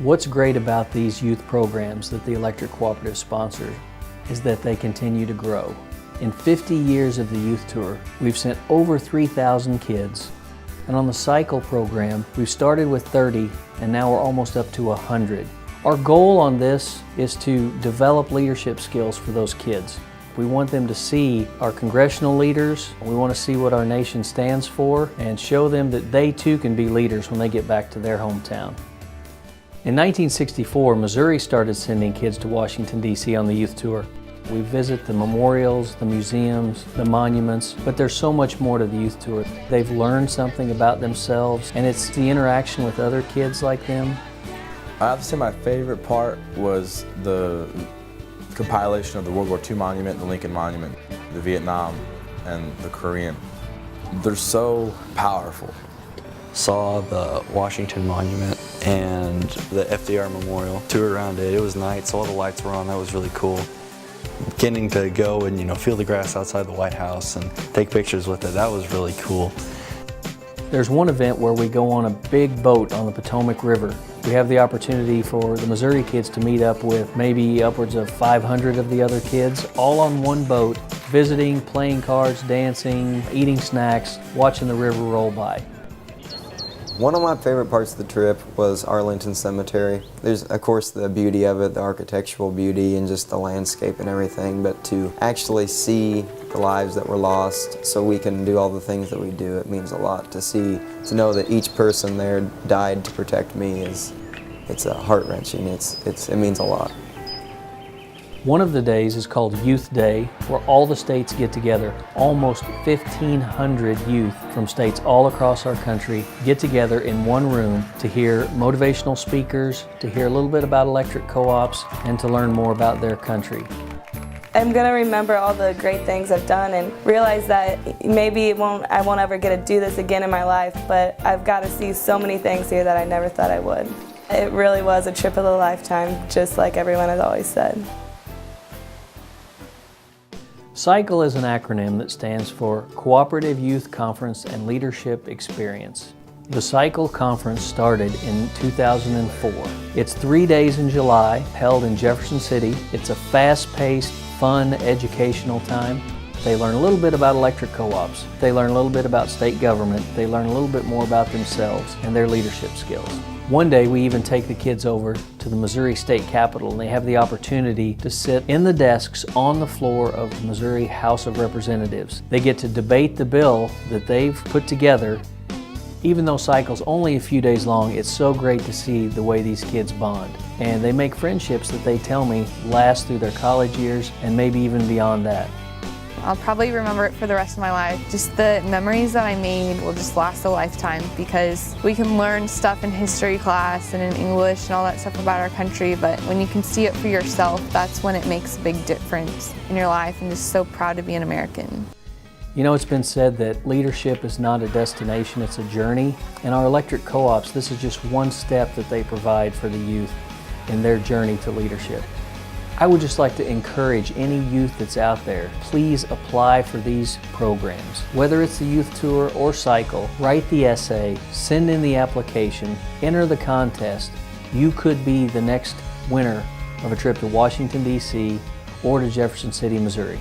What's great about these youth programs that the Electric Cooperative sponsors is that they continue to grow. In 50 years of the youth tour, we've sent over 3,000 kids. And on the cycle program, we've started with 30 and now we're almost up to 100. Our goal on this is to develop leadership skills for those kids. We want them to see our congressional leaders, we want to see what our nation stands for, and show them that they too can be leaders when they get back to their hometown. In 1964, Missouri started sending kids to Washington, D.C. on the youth tour. We visit the memorials, the museums, the monuments, but there's so much more to the youth tour. They've learned something about themselves, and it's the interaction with other kids like them. I have to say my favorite part was the compilation of the World War II monument, the Lincoln Monument, the Vietnam, and the Korean. They're so powerful. Saw the Washington Monument and the FDR Memorial. Toured around it. It was night, so all the lights were on. That was really cool. Getting to go and feel the grass outside the White House and take pictures with it, that was really cool. There's one event where we go on a big boat on the Potomac River. We have the opportunity for the Missouri kids to meet up with maybe upwards of 500 of the other kids, all on one boat, visiting, playing cards, dancing, eating snacks, watching the river roll by. One of my favorite parts of the trip was Arlington Cemetery. There's, of course, the beauty of it, the architectural beauty and just the landscape and everything, but to actually see the lives that were lost so we can do all the things that we do, it means a lot. To know that each person there died to protect me it's heart-wrenching. It means a lot. One of the days is called Youth Day, where all the states get together. Almost 1,500 youth from states all across our country get together in one room to hear motivational speakers, to hear a little bit about electric co-ops, and to learn more about their country. I'm going to remember all the great things I've done and realize that maybe I won't ever get to do this again in my life, but I've got to see so many things here that I never thought I would. It really was a trip of a lifetime, just like everyone has always said. CYCLE is an acronym that stands for Cooperative Youth Conference and Leadership Experience. The CYCLE conference started in 2004. It's 3 days in July, held in Jefferson City. It's a fast-paced, fun, educational time. They learn a little bit about electric co-ops. They learn a little bit about state government. They learn a little bit more about themselves and their leadership skills. One day we even take the kids over to the Missouri State Capitol and they have the opportunity to sit in the desks on the floor of the Missouri House of Representatives. They get to debate the bill that they've put together. Even though CYCLE's only a few days long, it's so great to see the way these kids bond. And they make friendships that they tell me last through their college years and maybe even beyond that. I'll probably remember it for the rest of my life. Just the memories that I made will just last a lifetime because we can learn stuff in history class and in English and all that stuff about our country, but when you can see it for yourself, that's when it makes a big difference in your life, and just so proud to be an American. You know, it's been said that leadership is not a destination, it's a journey. In our electric co-ops, this is just one step that they provide for the youth in their journey to leadership. I would just like to encourage any youth that's out there, please apply for these programs. Whether it's the youth tour or CYCLE, write the essay, send in the application, enter the contest. You could be the next winner of a trip to Washington, D.C. or to Jefferson City, Missouri.